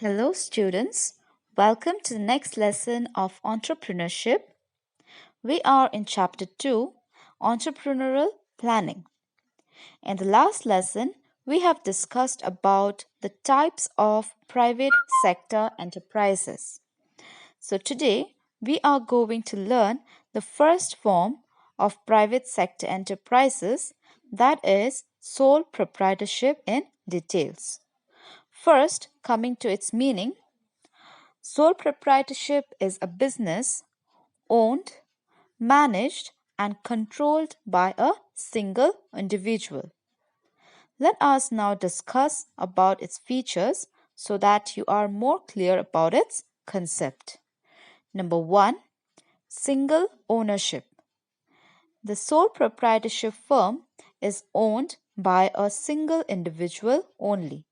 Hello, students. Welcome to the next lesson of entrepreneurship. We are in chapter 2, entrepreneurial planning. In the last lesson, we have discussed about the types of private sector enterprises. So today, we are going to learn the first form of private sector enterprises, that is sole proprietorship in details. First, coming to its meaning, sole proprietorship is a business owned, managed, and controlled by a single individual. Let us now discuss about its features so that you are more clear about its concept. Number 1, single ownership. The sole proprietorship firm is owned by a single individual only.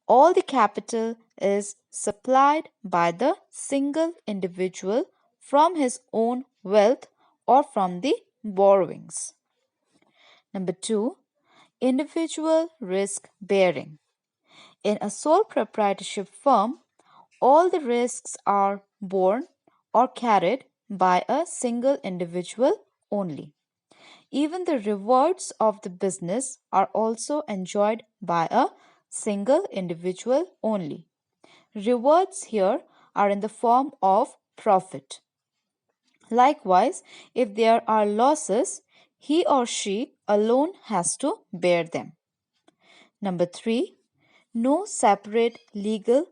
All the capital is supplied by the single individual from his own wealth or from the borrowings. Number 2, individual risk bearing. In a sole proprietorship firm, all the risks are borne or carried by a single individual only. Even the rewards of the business are also enjoyed by a single individual only. Rewards here are in the form of profit. Likewise, if there are losses, he or she alone has to bear them. Number 3, no separate legal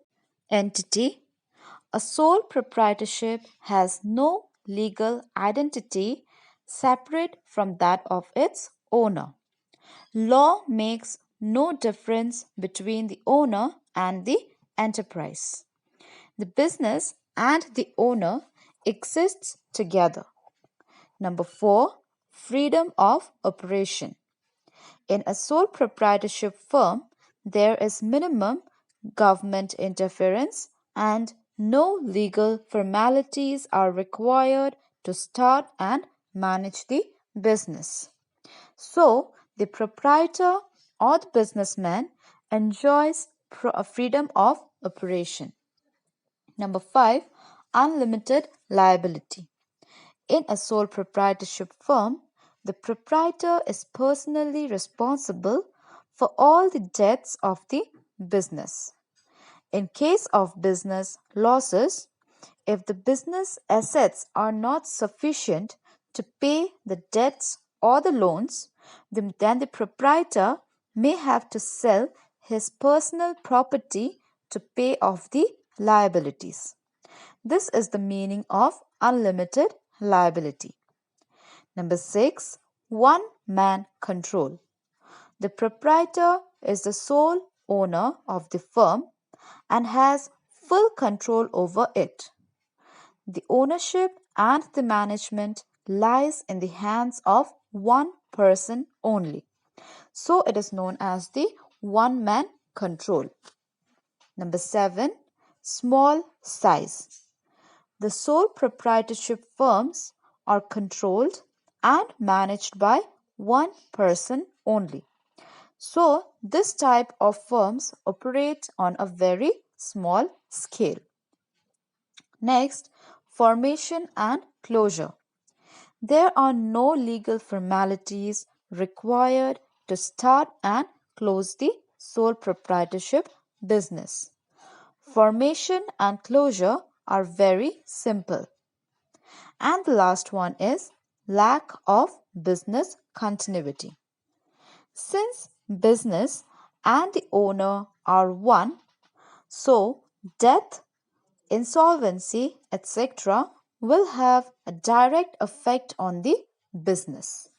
entity. A sole proprietorship has no legal identity separate from that of its owner. Law makes no difference between the owner and the enterprise. The business and the owner exists together. Number 4, freedom of operation. In a sole proprietorship firm, there is minimum government interference and no legal formalities are required to start and manage the business. So, the proprietor or the businessman enjoys freedom of operation. Number 5, unlimited liability. In a sole proprietorship firm, the proprietor is personally responsible for all the debts of the business. In case of business losses, if the business assets are not sufficient to pay the debts or the loans, then the proprietor may have to sell his personal property to pay off the liabilities. This is the meaning of unlimited liability. Number 6, one man control. The proprietor is the sole owner of the firm and has full control over it. The ownership and the management lies in the hands of one person only. So it is known as the one man control. Number 7, small size. The sole proprietorship firms are controlled and managed by one person only. So, this type of firms operate on a very small scale. Next, formation and closure. There are no legal formalities required to start and close the sole proprietorship business. Formation and closure are very simple. And the last one is lack of business continuity. Since business and the owner are one, so death, insolvency, etc. will have a direct effect on the business.